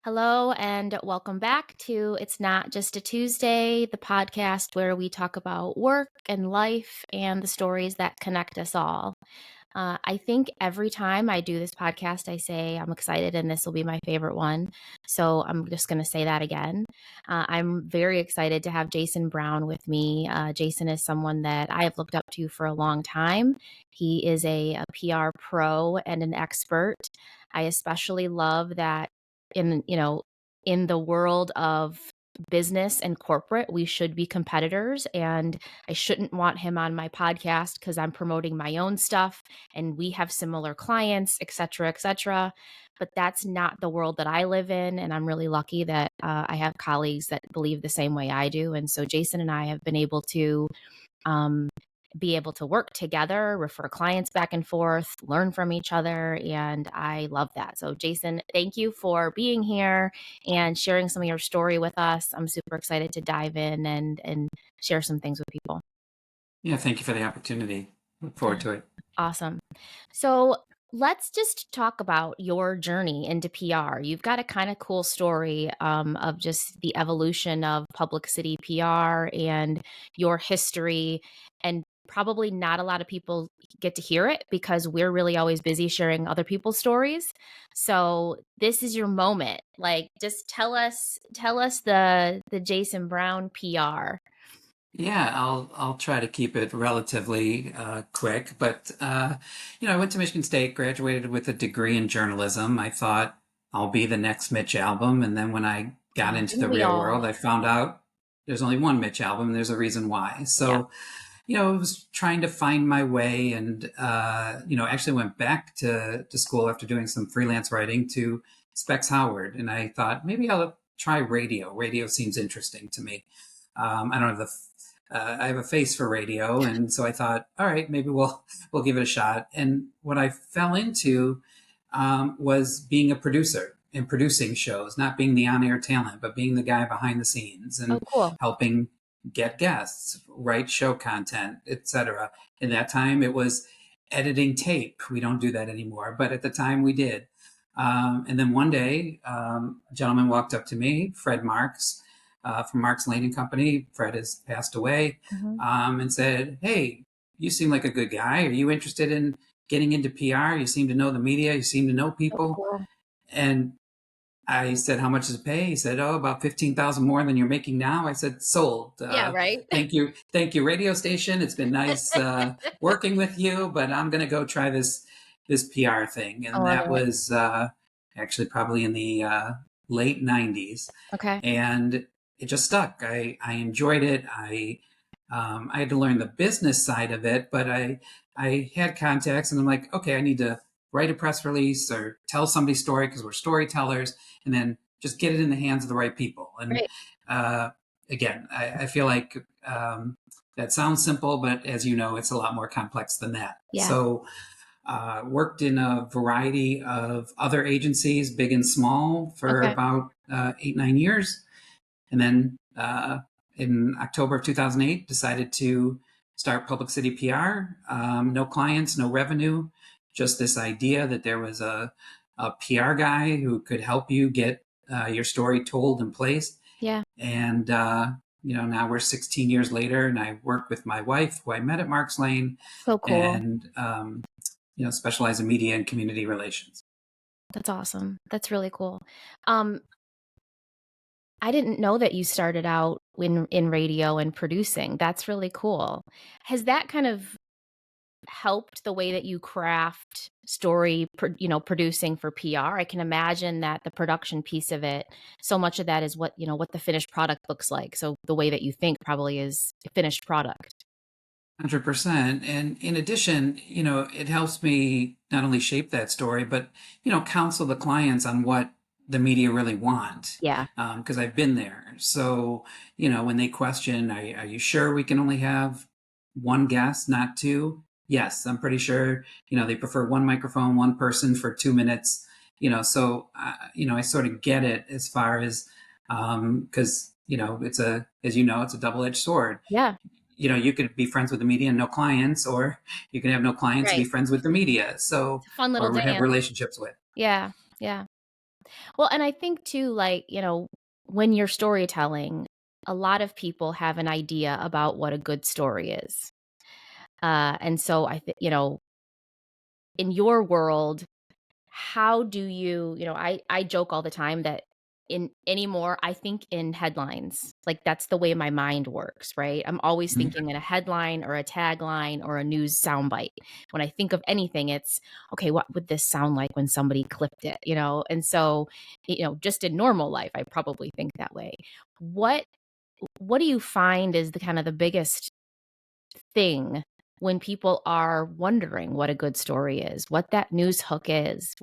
Hello and welcome back to It's Not Just a Tuesday, the podcast where we talk about work and life and the stories that connect us all. I think every time I do this podcast, I say I'm excited and this will be my favorite one. So I'm just going to say that again. I'm very excited to have Jason Brown with me. Jason is someone that I have looked up to for a long time. He is a PR pro and an expert. I especially love that in the world of business and corporate, we should be competitors, and I shouldn't want him on my podcast because I'm promoting my own stuff and we have similar clients, et cetera, et cetera. But that's not the world that I live in. And I'm really lucky that I have colleagues that believe the same way I do. And so Jason and I have been able to um, be able to work together, refer clients back and forth, learn from each other. And I love that. So, Jason, thank you for being here and sharing some of your story with us. I'm super excited to dive in and share some things with people. Yeah, thank you for the opportunity. Look forward to it. Awesome. So, let's just talk about your journey into PR. You've got a kind of cool story of just the evolution of PublicCity PR and your history. And probably not a lot of people get to hear it because we're really always busy sharing other people's stories. So this is your moment. Like, just tell us the Jason Brown PR. Yeah, I'll try to keep it relatively quick. But I went to Michigan State, graduated with a degree in journalism. I thought I'll be the next Mitch Albom, and then when I got into the Didn't we real all? world, I found out there's only one Mitch Albom, and there's a reason why. Yeah. So, I was trying to find my way, and actually went back to school after doing some freelance writing to Specs Howard, and I thought maybe I'll try radio. Radio seems interesting to me. I don't have I have a face for radio, and so I thought, all right, maybe we'll give it a shot. And what I fell into was being a producer and producing shows, not being the on-air talent, but being the guy behind the scenes Oh, and cool. helping get guests, write show content, etc. In that time, it was editing tape. We don't do that anymore, but at the time we did. And then one day, a gentleman walked up to me, Fred Marks, from Marks Lane and Company. Fred has passed away, Mhm. and said, "Hey, you seem like a good guy. Are you interested in getting into PR? You seem to know the media. You seem to know So people." cool. And I said, "How much does it pay?" He said, "Oh, about 15,000 more than you're making now." I said, "Sold. Yeah, right. Thank you, radio station. It's been nice working with you, but I'm going to go try this PR thing." I And love that it. was actually probably in the late '90s, Okay. and it just stuck. I enjoyed it. I had to learn the business side of it, but I had contacts, and I'm like, okay, I need to write a press release or tell somebody's story because we're storytellers, and then just get it in the hands of the right people. And Great. uh, again, I feel like that sounds simple, but as you know, it's a lot more complex than that. Yeah. So worked in a variety of other agencies, big and small, for Okay. about 8, 9 years. And then in October of 2008, decided to start PublicCity PR. No clients, no revenue, just this idea that there was a PR guy who could help you get your story told and placed. Yeah. And now we're 16 years later, and I work with my wife, who I met at Marks Lane, So cool. and specialize in media and community relations. That's awesome. That's really cool. Um, I didn't know that you started out in radio and producing. That's really cool. Has that kind of helped the way that you craft producing for PR? I can imagine that the production piece of it, so much of that is what the finished product looks like. So the way that you think probably is a finished product. 100%. And in addition, it helps me not only shape that story, but, counsel the clients on what the media really want. Yeah. Because I've been there. So, when they question, are you sure we can only have one guest, not two? Yes, I'm pretty sure, they prefer one microphone, one person for 2 minutes, so, I sort of get it as far as, because, it's a double-edged sword. Yeah. You could be friends with the media and no clients, or you can have no clients and be Right. friends with the media. So, It's a fun little or have dance. relationships with. Yeah. Yeah. Well, and I think too, like, when you're storytelling, a lot of people have an idea about what a good story is. And so I think, in your world, how do I joke all the time that in anymore, I think in headlines. Like that's the way my mind works, right? I'm always Mhm. thinking in a headline or a tagline or a news soundbite. When I think of anything, it's okay, what would this sound like when somebody clipped it, And so, just in normal life, I probably think that way. What what do you find is the kind of the biggest thing when people are wondering what a good story is, what that news hook is,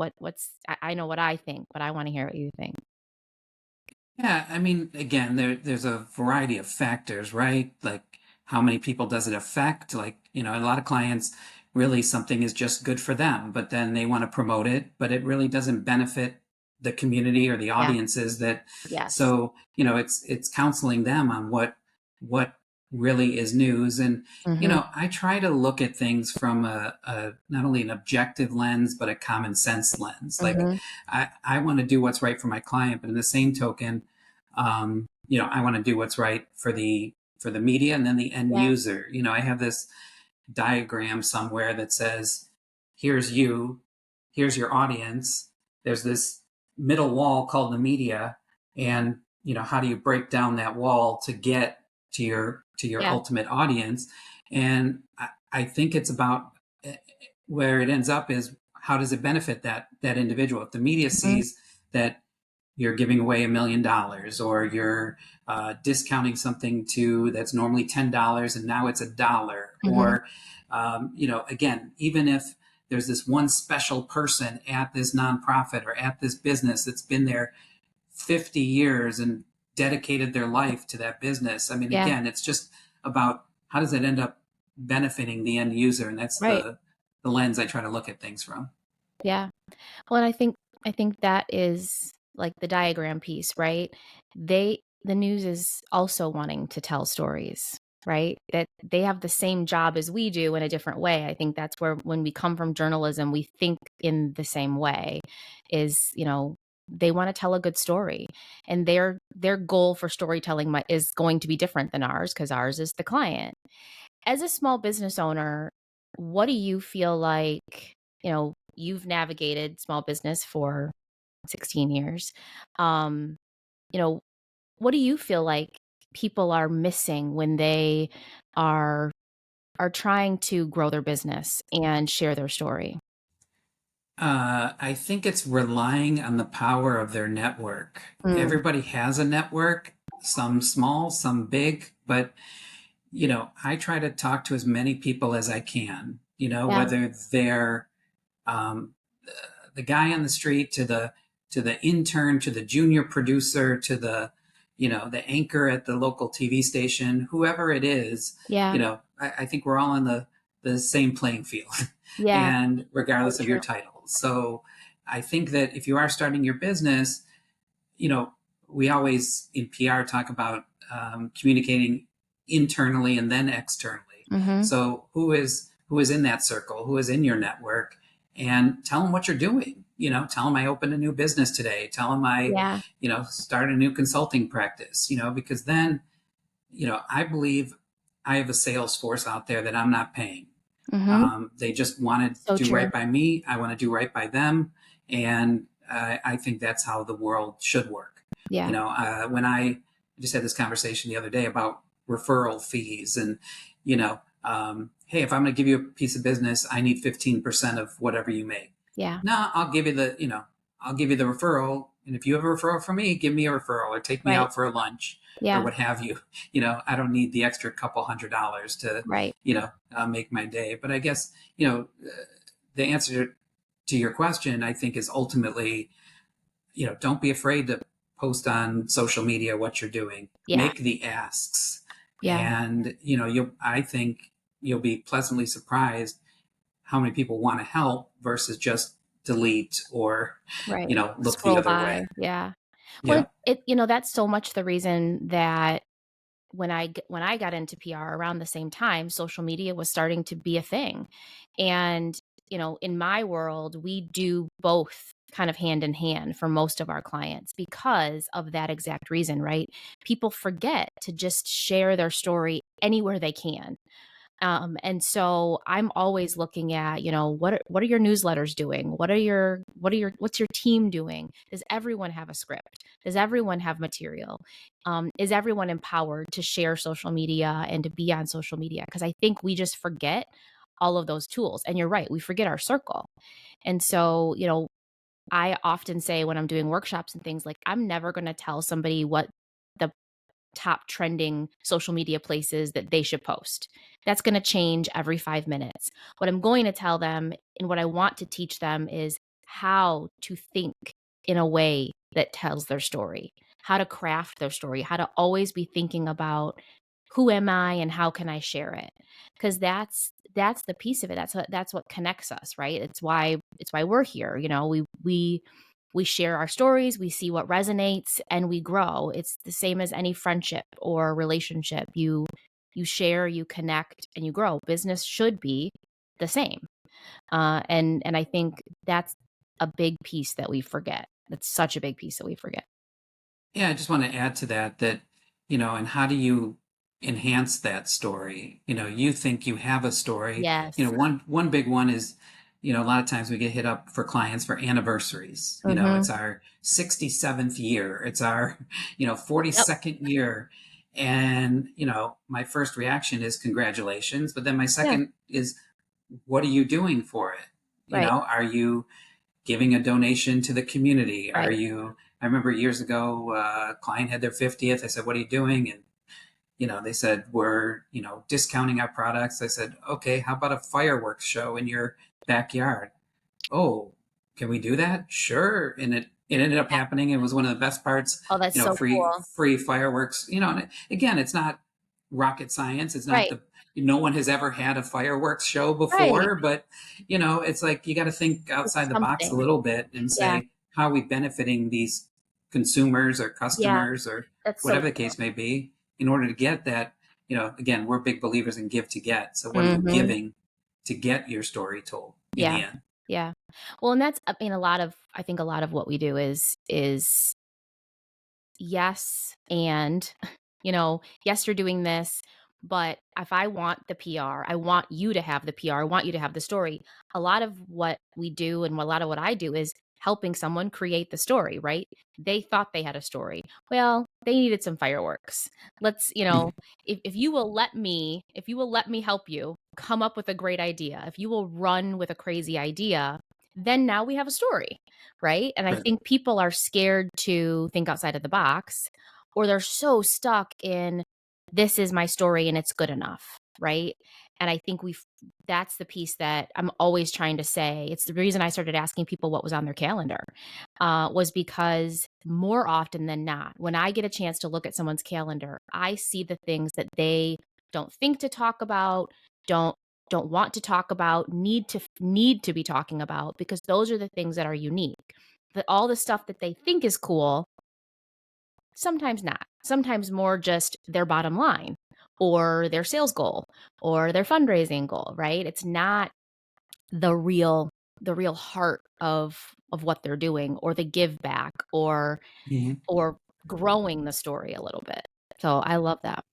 I know what I think, but I want to hear what you think. Yeah, I mean, again, there's a variety of factors, right? Like how many people does it affect? Like, a lot of clients really something is just good for them, but then they want to promote it, but it really doesn't benefit the community or the Yeah. audiences that Yes. so, it's counseling them on what really is news. And, Mhm. I try to look at things from a not only an objective lens, but a common sense lens. Like Mhm. I want to do what's right for my client, but in the same token, I want to do what's right for the media and then the end Yeah. user. I have this diagram somewhere that says, "Here's you, here's your audience. There's this middle wall called the media, and how do you break down that wall to get to your Yeah. ultimate audience?" And I think it's about where it ends up is how does it benefit that individual. If the media Mhm. sees that you're giving away $1 million or you're discounting something to that's normally $10 and now it's $1, Mhm. or again, even if there's this one special person at this nonprofit or at this business that's been there 50 years and dedicated their life to that business. I mean, Yeah. again, it's just about how does it end up benefiting the end user, and that's Right. the lens I try to look at things from. Yeah. Well, and I think that is like the diagram piece, right? The news is also wanting to tell stories, right? That they have the same job as we do in a different way. I think that's where when we come from journalism, we think in the same way is, they want to tell a good story and their goal for storytelling is going to be different than ours because ours is the client. As a small business owner, what do you feel like, you've navigated small business for 16 years. Um, you know, what do you feel like people are missing when they are are trying to grow their business and share their story? I think it's relying on the power of their network. Mm, Everybody has a network, some small, some big, but I try to talk to as many people as I can, yeah, whether they're um, the guy on the street to the intern to the junior producer to the anchor at the local TV station, whoever it is. yeah, I think we're all on the same playing field, yeah, and very regardless of your true. title. So I think that if you are starting your business, you know, we always in PR talk about communicating internally and then externally. Mhm. So who is in that circle, who is in your network, and tell them what you're doing. Tell them I opened a new business today. Tell them I, Yeah. started a new consulting practice. Because then, I believe I have a sales force out there that I'm not paying. Mhm. They just want to So do true. right by me. I want to do right by them, and I think that's how the world should work. Yeah. When I just had this conversation the other day about referral fees, and hey, if I'm going to give you a piece of business, I need 15% of whatever you make. Yeah. No, I'll give you the referral, and if you have a referral from me, give me a referral or take me Right. out for a lunch or Yeah. what have you. I don't need the extra couple $100 to Right. make my day. But I guess the answer to your question, I think, is ultimately, don't be afraid to post on social media what you're doing. Yeah. Make the asks, Yeah. and I think you'll be pleasantly surprised how many people want to help versus just delete or Right. look the Scroll other by. way. Yeah. Well, Yeah. that's so much the reason that when I got into PR around the same time, social media was starting to be a thing. And, in my world, we do both kind of hand in hand for most of our clients because of that exact reason, right? People forget to just share their story anywhere they can. And so I'm always looking at, what are your newsletters doing? What's your team doing? Does everyone have a script? Does everyone have material? Is everyone empowered to share social media and to be on social media? Because I think we just forget all of those tools. And you're right, we forget our circle. And so, I often say when I'm doing workshops and things, like, I'm never going to tell somebody what the top trending social media places that they should post. That's going to change every 5 minutes. What I'm going to tell them and what I want to teach them is how to think in a way that tells their story, how to craft their story, how to always be thinking about who am I and how can I share it? Because that's the piece of it. That's what connects us, right? It's why we're here. We share our stories, we see what resonates, and we grow. It's the same as any friendship or relationship. You share, you connect, and you grow. Business should be the same. And I think that's a big piece that we forget. That's such a big piece that we forget. Yeah, I just want to add to that, and how do you enhance that story? You think you have a story. Yes. One big one is, a lot of times we get hit up for clients for anniversaries. Mm-hmm. It's our 67th year. It's our, Yep. 42nd year. And, my first reaction is congratulations. But then my Yeah. second is, what are you doing for it? Right. Are you giving a donation to the community? Are Right. you, I remember years ago, a client had their 50th. I said, what are you doing? And, they said, we're, discounting our products. I said, okay, how about a fireworks show in your backyard? Oh, can we do that? Sure. And it ended up Yeah. happening. It was one of the best parts, Oh, that's so cool. free fireworks, and again, it's not rocket science. It's not Right. no one has ever had a fireworks show Right. before, but it's like you got to think outside It's the box a something. little bit and Yeah. say, how are we benefiting these consumers or Yeah. customers or That's so whatever the true. case may be in order to get that, again, we're big believers in give to get. So what are you Mm-hmm. giving to get your story told in Yeah. the end? Yeah. Well, and that's, I mean, I think a lot of what we do is yes, and, yes, you're doing this, but if I want the PR, I want you to have the PR, I want you to have the story. A lot of what we do and a lot of what I do is helping someone create the story, right? They thought they had a story. Well, they needed some fireworks. Let's, if you will let me help you come up with a great idea, if you will run with a crazy idea, then now we have a story, right? And I Right. think people are scared to think outside of the box, or they're so stuck in this is my story and it's good enough, right? And I think that's the piece that I'm always trying to say. It's the reason I started asking people what was on their calendar, was because more often than not, when I get a chance to look at someone's calendar, I see the things that they don't think to talk about, don't don't want to talk about, need to be talking about, because those are the things that are unique. That all the stuff that they think is cool, sometimes not. Sometimes more just their bottom line or their sales goal or their fundraising goal, right? It's not the real heart of what they're doing, or the give back, Mhm. or growing the story a little bit. So I love that.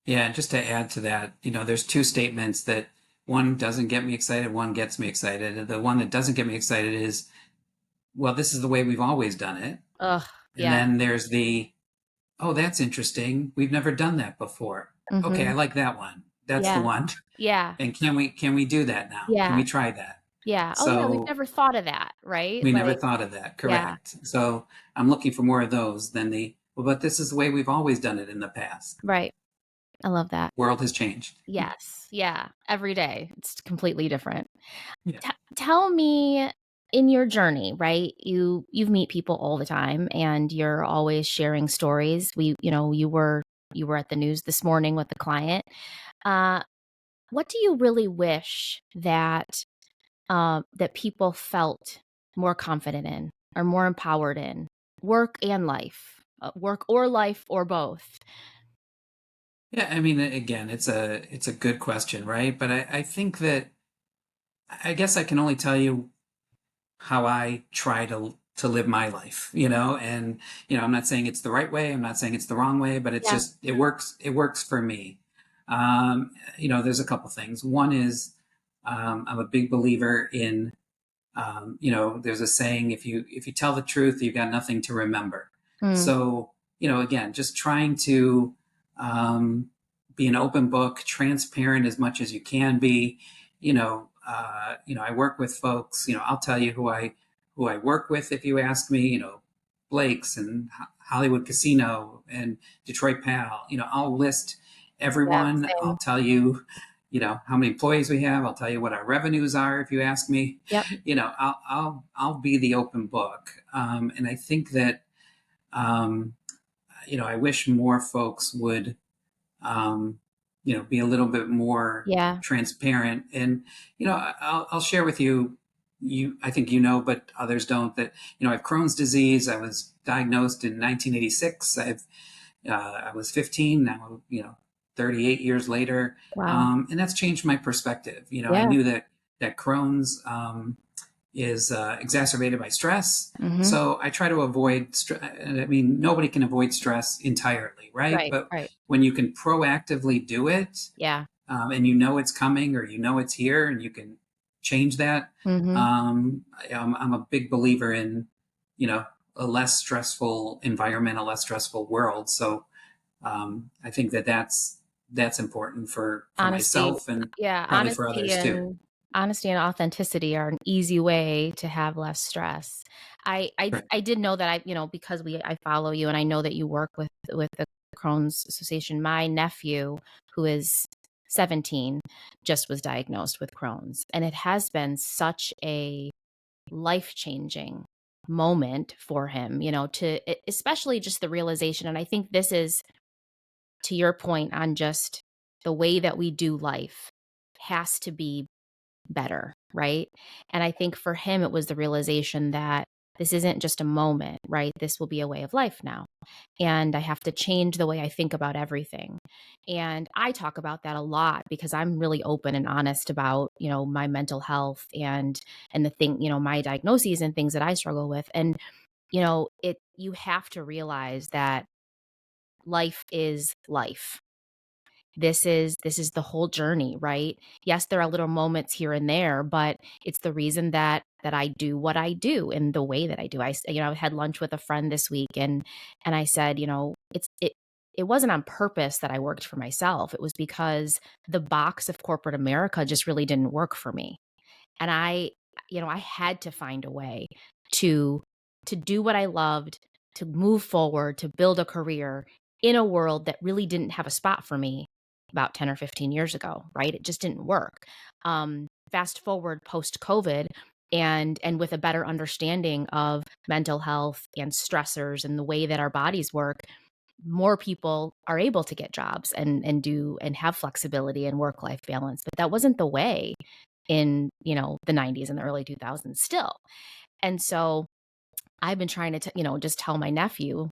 Yeah, and just to add to that, there's two statements that one doesn't get me excited, one gets me excited. And the one that doesn't get me excited is, well, this is the way we've always done it. Ugh, And yeah. then there's the, oh, that's interesting. We've never done that before. Okay, I Mhm. like that one. That's the Yeah. one. Yeah. And can we do that now? Can Yeah. we try that? Yeah. Oh, yeah, we've So never thought of that, right? we never Like, thought of that. yeah, Correct. So I'm looking for more of those than the, well, but this is the way we've always done it in the past. right. I love that. World has changed. Yes. Yeah. Every day. It's completely different. Yeah. Tell me, in your journey, right? You meet people all the time and you're always sharing stories. You were at the news this morning with the client. Uh what do you really wish that people felt more confident in, or more empowered in, work and life, work or life or both? Yeah, I mean, again, it's a good question, right? But I think that I guess I can only tell you how I try to to live my life, and I'm not saying it's the right way, I'm not saying it's the wrong way, but it's Yeah. just it works for me. There's a couple things. One is, I'm a big believer in, there's a saying, if you tell the truth, you've got nothing to remember. Mm, So, again, just trying to, um, be an open book, transparent as much as you can be. I work with folks. I'll tell you who I work with if you ask me. Blake's and Hollywood Casino and Detroit Pal. I'll list yeah, everyone. I'll same. tell you, how many employees we have. I'll tell you what our revenues are if you ask me. Yep. I'll be the open book, and I think that, I wish more folks would, um, be a little bit more Yeah. transparent. And I'll share with you. I think but others don't. That I have Crohn's disease. I was diagnosed in 1986. I was 15. Now 38 years later, Wow. and that's changed my perspective. I Yeah. knew that Crohn's, is exacerbated by stress. Hmm. So I try to avoid. I mean, nobody can avoid stress entirely, right? Right. But Right. when you can proactively do it, Yeah. and it's coming, or it's here, and you can change that. Hmm. I'm a big believer in, a less stressful environment, a less stressful world. So, I think that's important for Honesty. myself, and Yeah. probably for others too. Honesty and authenticity are an easy way to have less stress. Right. I did know that because I follow you and I know that you work with the Crohn's Association. My nephew, who is 17, just was diagnosed with Crohn's, and it has been such a life-changing moment for him, especially just the realization. And I think this is to your point on just the way that we do life has to be better, right? And I think for him, it was the realization that this isn't just a moment, right? This will be a way of life now. And I have to change the way I think about everything. And I talk about that a lot because I'm really open and honest about, my mental health and the thing, my diagnoses and things that I struggle with. And, you have to realize that life is life. This is the whole journey, right? Yes, there are little moments here and there, but it's the reason that I do what I do in the way that I do. I had lunch with a friend this week, and I said, it wasn't on purpose that I worked for myself. It was because the box of corporate America just really didn't work for me. And I had to find a way to do what I loved, to move forward, to build a career in a world that really didn't have a spot for me about 10 or 15 years ago, right? It just didn't work. Fast forward post COVID, and with a better understanding of mental health and stressors and the way that our bodies work, more people are able to get jobs and have flexibility and work life balance. But that wasn't the way in, the 90s and the early 2000s still. And so I've been trying to, just tell my nephew,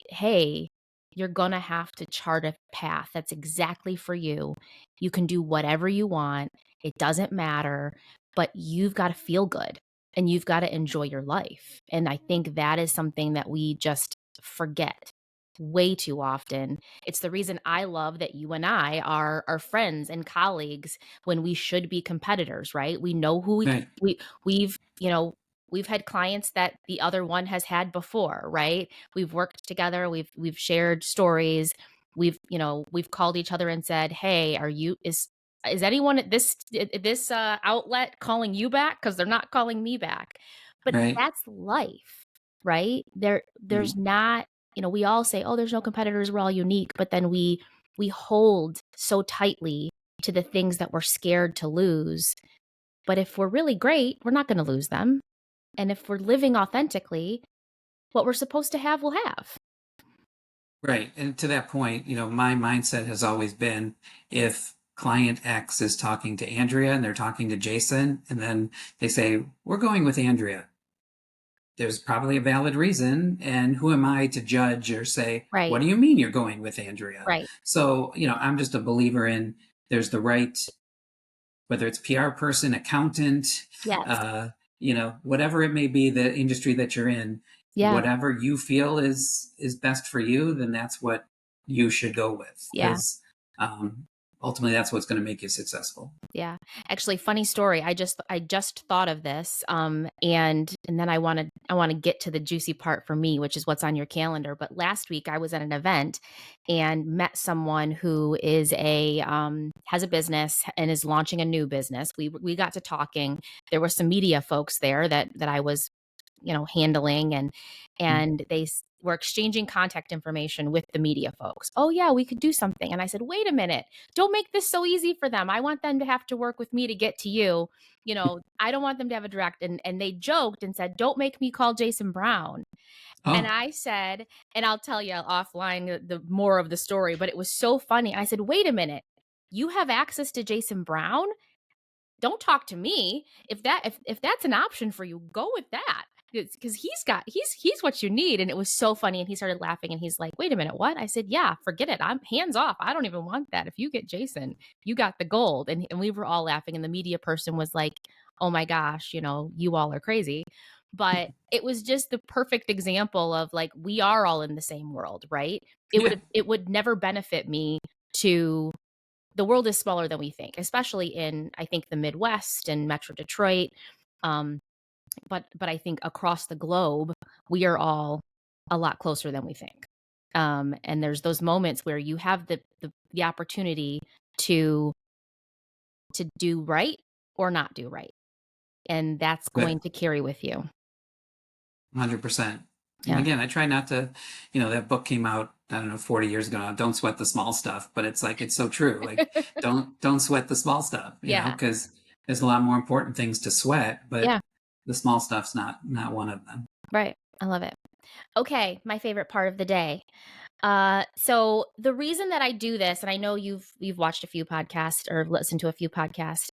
hey, you're going to have to chart a path that's exactly for you. You can do whatever you want. It doesn't matter, but you've got to feel good and you've got to enjoy your life. And I think that is something that we just forget way too often. It's the reason I love that you and I are friends and colleagues when we should be competitors, right? We know who Right. we've, we've had clients that the other one has had before, right? We've worked together, we've shared stories, we've called each other and said, "Hey, is anyone at this outlet calling you back? Because they're not calling me back." But Right. that's life, right? There's Mhm. not, we all say, "Oh, there's no competitors, we're all unique," but then we hold so tightly to the things that we're scared to lose. But if we're really great, we're not going to lose them. And if we're living authentically, what we're supposed to have, we'll have. Right. And to that point, my mindset has always been, if client X is talking to Andrea and they're talking to Jason, and then they say, we're going with Andrea, there's probably a valid reason. And who am I to judge or say, what Right. do you mean you're going with Andrea? Right. So, I'm just a believer in, there's the right, whether it's PR person, accountant, Yes. uh, whatever it may be, the industry that you're in, Yeah. whatever you feel is best for you, then that's what you should go with, Yeah. because um, ultimately that's what's going to make you successful. Yeah. Actually, funny story. I just thought of this, and then I want to get to the juicy part for me, which is what's on your calendar. But last week I was at an event and met someone who is a has a business and is launching a new business. We got to talking. There were some media folks there that I was handling, and were exchanging contact information with the media folks. Oh yeah, we could do something. And I said, wait a minute, don't make this so easy for them. I want them to have to work with me to get to you. I don't want them to have a direct. And they joked and said, don't make me call Jason Brown. And Oh, I said, and I'll tell you offline the more of the story, but it was so funny. I said, wait a minute, you have access to Jason Brown? Don't talk to me. If that's an option for you, go with that, because he's what you need. And it was so funny. And he started laughing and he's like, wait a minute, what? I said, yeah, forget it, I'm hands off. I don't even want that. If you get Jason, you got the gold. And we were all laughing, and the media person was like, oh my gosh, you all are crazy. But it was just the perfect example of, like, we are all in the same world, right? it yeah, would it would never benefit me to the world is smaller than we think, especially in, I think, the Midwest and Metro Detroit. Um, but I think across the globe, we are all a lot closer than we think. And there's those moments where you have the opportunity to do right or not do right, and that's good. going to carry with you. 100%. And Yeah. again, I try not to, that book came out, I don't know, 40 years ago now, Don't Sweat the Small Stuff, but it's like, it's so true. Like, don't sweat the small stuff, Yeah. because there's a lot more important things to sweat, but Yeah. the small stuff's not one of them. Right. I love it. Okay, my favorite part of the day. So the reason that I do this, and I know you've watched a few podcasts or listened to a few podcasts.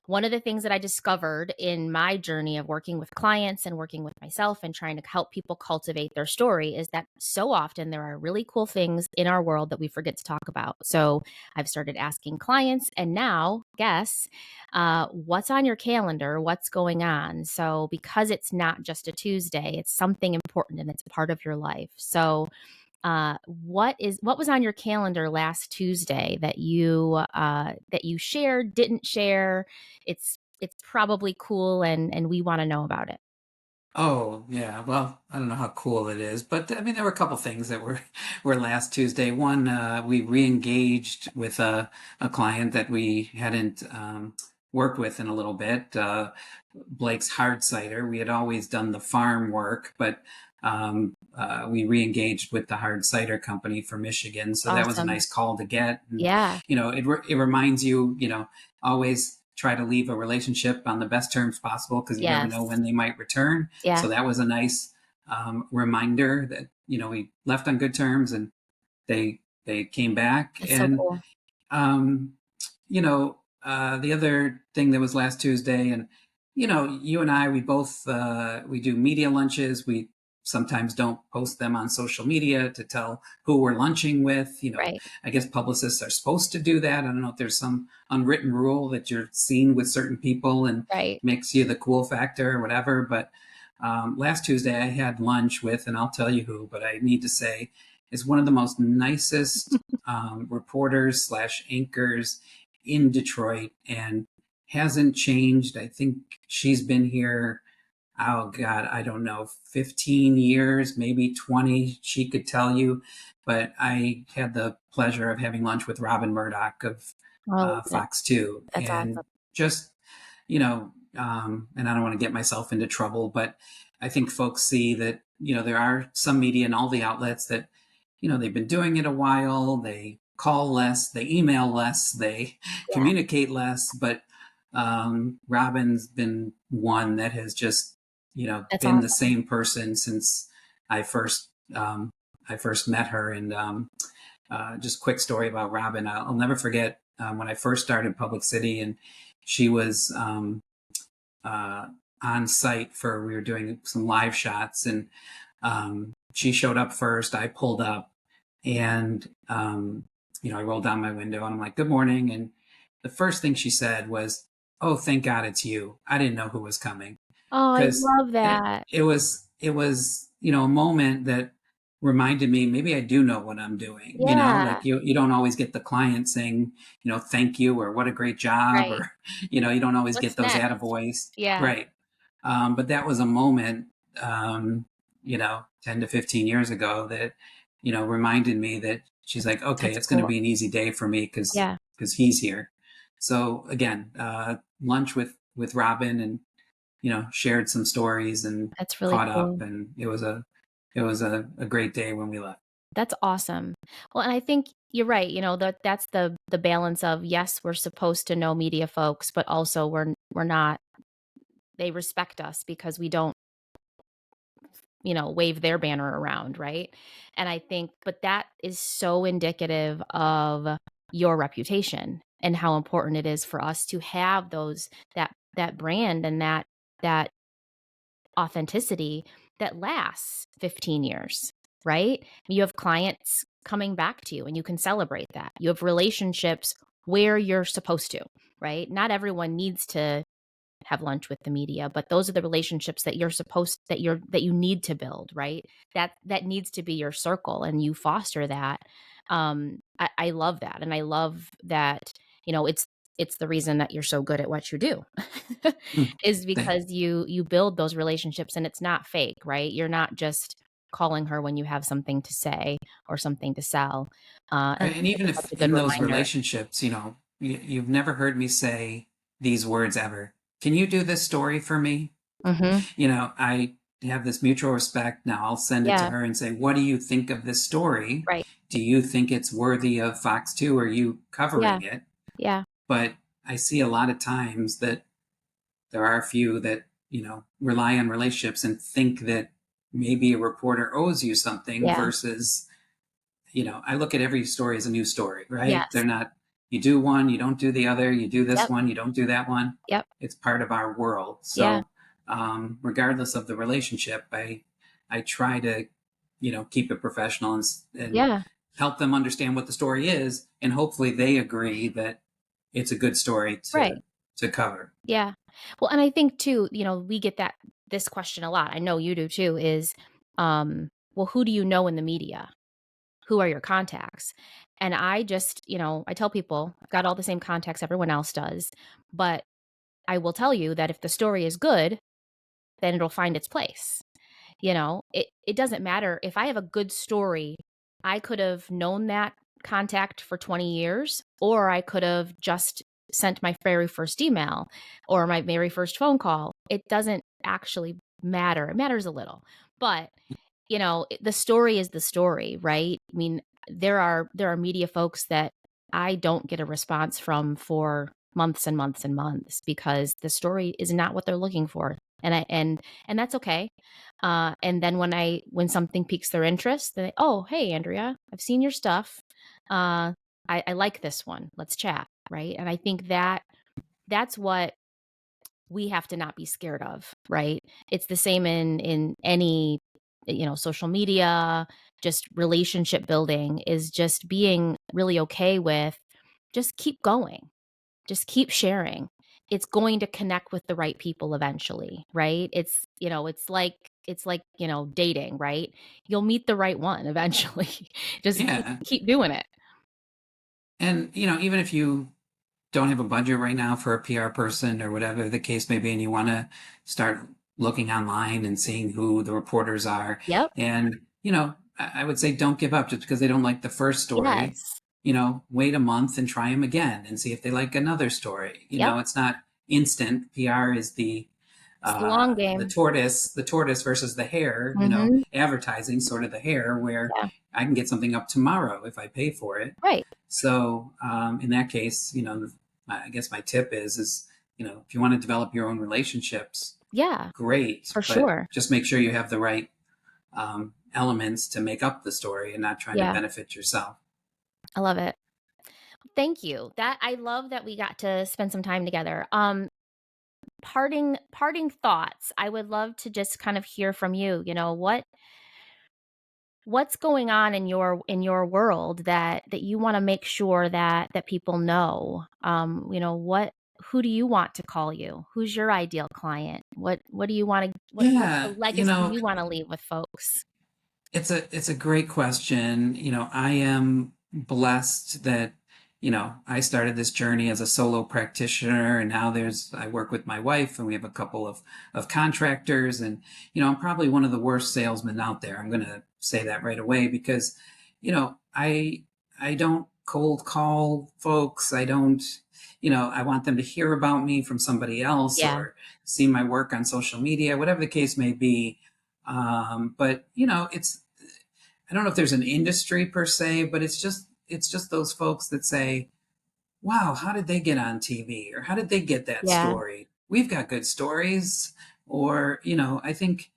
One of the things that I discovered in my journey of working with clients and working with myself and trying to help people cultivate their story is that so often there are really cool things in our world that we forget to talk about. So I've started asking clients, and now guess what's on your calendar, what's going on. So because it's not just a Tuesday, it's something important and it's part of your life. So what was on your calendar last Tuesday that you shared, didn't share? It's probably cool, and we want to know about it. Oh, yeah. Well, I don't know how cool it is, but I mean, there were a couple things that were last Tuesday. One, we re-engaged with a client that we hadn't worked with in a little bit. Blake's Hard Cider. We had always done the farm work, but we re-engaged with the hard cider company for Michigan. So that was a Awesome. nice call to get. And, Yeah. it reminds you, always try to leave a relationship on the best terms possible, because you never know Yes. when they might return. Yeah. So that was a nice reminder that, we left on good terms, and they came back. That's so And cool. um, the other thing that was last Tuesday, and you and I, we both we do media lunches. We sometimes don't post them on social media to tell who we're lunching with. Right. I guess publicists are supposed to do that. I don't know if there's some unwritten rule that you're seen with certain people and Right. makes you the cool factor or whatever. But last Tuesday, I had lunch with, and I'll tell you who, but I need to say, is one of the most nicest reporters slash anchors in Detroit, and hasn't changed. I think she's been here, oh God, I don't know, 15 years, maybe 20, she could tell you. But I had the pleasure of having lunch with Robin Murdoch of Oh, I love it. Fox 2. That's And awesome. just, and I don't want to get myself into trouble, but I think folks see that, there are some media and all the outlets that, they've been doing it a while. They call less, they email less, they Yeah. communicate less. But Robin's been one that has just, That's been the awesome. same person since I first I first met her. And just quick story about Robin. I'll never forget when I first started Public City, and she was uh, on site for, we were doing some live shots, and she showed up first. I pulled up, and I rolled down my window and I'm like, "Good morning." And the first thing she said was, "Oh, thank God it's you. I didn't know who was coming." Oh, I because love that. it was, you know, a moment that reminded me maybe I do know what I'm doing. You know, Yeah, like you don't always get the client saying, you know, thank you or what a great job, right. or you know, you don't always get What's those next? attaboys, Yeah, right? But that was a moment, um, you know, 10 to 15 years ago that, you know, reminded me that she's like, okay, that's it's going to cool. be an easy day for me Yeah, because he's here. So again, lunch with Robin, and you know, shared some stories and that's really caught up, cool. and it was a great day when we left. That's awesome. Well, and I think you're right, that's the balance of, yes, we're supposed to know media folks, but also we're not they respect us because we don't, wave their banner around, right? And I think but that is so indicative of your reputation and how important it is for us to have that brand and that authenticity that lasts 15 years, right? You have clients coming back to you and you can celebrate that. You have relationships where you're supposed to, right? Not everyone needs to have lunch with the media, but those are the relationships that that you need to build, right? That needs to be your circle and you foster that. I love that. And I love that, it's the reason that you're so good at what you do Mm, is thank because you build those relationships and it's not fake, right? You're not just calling her when you have something to say or something to sell. And I Right. And think even it's if such a good in those reminder. relationships, you know, you've never heard me say these words ever. Can you do this story for me? Mhm. You know, I have this mutual respect. Now I'll send it to Yeah, her and say, what do you think of this story? right. Do you think it's worthy of Fox 2? Are you Yeah, covering it? yeah, But I see a lot of times that there are a few that, you know, rely on relationships and think that maybe a reporter owes you something yeah. versus, you know, I look at every story as a new story, right? They're Yes. not, you do one, you don't do the other, you do this Yep, one, you don't do that one. yep. It's part of our world. Yeah, So, regardless of the relationship, I try to, you know, keep it professional and yeah, help them understand what the story is. And hopefully they agree that it's a good story right. to cover. Yeah. Well, and I think too, we get this question a lot. I know you do too, is well, who do you know in the media? Who are your contacts? And I just, I tell people, I've got all the same contacts everyone else does, but I will tell you that if the story is good, then it'll find its place. It doesn't matter if I have a good story, I could have known that contact for 20 years, or I could have just sent my very first email or my very first phone call. It doesn't actually matter. It matters a little, but the story is the story, right? I mean, there are media folks that I don't get a response from for months and months and months because the story is not what they're looking for. And that's okay. And then when something piques their interest, they, oh, hey, Andrea, I've seen your stuff. Uh, I like this one. Let's chat, right? And I think that's what we have to not be scared of, right? It's the same in any, social media, just relationship building is just being really okay with just keep going. Just keep sharing. It's going to connect with the right people eventually, right? It's like, dating, right? You'll meet the right one eventually. Just keep Yeah. keep doing it. And, you know, even if you don't have a budget right now for a PR person or whatever the case may be, and you want to start looking online and seeing who the reporters are. Yep. And, you know, I would say don't give up just because they don't like the first story. Yes. You know, wait a month and try them again and see if they like another story. You Yep. know, it's not instant. PR is It's the long the game. tortoise versus the hare, you know, Mhm. advertising sort of the hare where Yeah. I can get something up tomorrow if I pay for it. Right. So in that case, you know, I guess my tip is, you know, if you want to develop your own relationships, Yeah, great, for but sure. just make sure you have the right elements to make up the story and not trying to Yeah. benefit yourself. I love it. Thank you. That I love that we got to spend some time together. Parting thoughts. I would love to just kind of hear from you. What's going on in your world that you want to make sure that people know. who do you want to call you? Who's your ideal client? What do you want to what's the Yeah, legacy you want to leave with folks? it's a great question. I am blessed that, I started this journey as a solo practitioner, and now I work with my wife, and we have a couple of contractors, and I'm probably one of the worst salesmen out there. I'm going to say that right away because, I don't cold call folks. I don't, I want them to hear about me from somebody else Yeah. or see my work on social media, whatever the case may be. But I don't know if there's an industry per se, but it's just those folks that say, "Wow, how did they get on TV?" or "How did they get that Yeah. story?" We've got good stories, or I think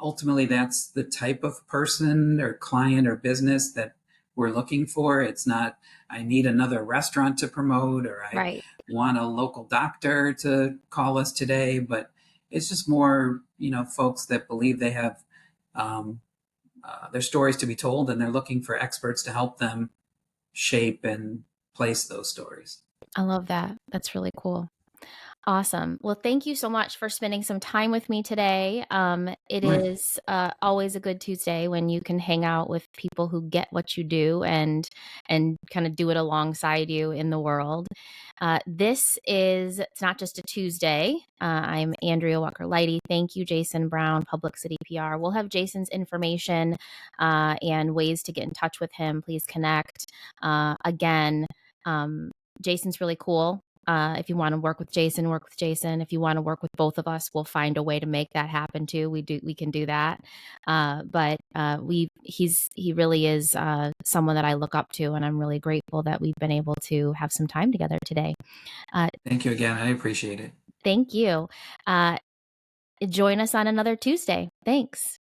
ultimately that's the type of person or client or business that we're looking for. It's not, I need another restaurant to promote, or I Right. want a local doctor to call us today, but it's just more, folks that believe they have um, their stories to be told, and they're looking for experts to help them shape and place those stories. I love that. That's really cool. Awesome. Well, thank you so much for spending some time with me today. It Right. is always a good Tuesday when you can hang out with people who get what you do and kind of do it alongside you in the world. It's not just a Tuesday. I'm Andrea Walker-Leidy. Thank you, Jason Brown, PublicCity PR. We'll have Jason's information and ways to get in touch with him. Please connect. Again, Jason's really cool. If you want to work with Jason, work with Jason. If you want to work with both of us, we'll find a way to make that happen too. We can do that. But he really is someone that I look up to, and I'm really grateful that we've been able to have some time together today. Thank you again. I appreciate it. Thank you. Join us on another Tuesday. Thanks.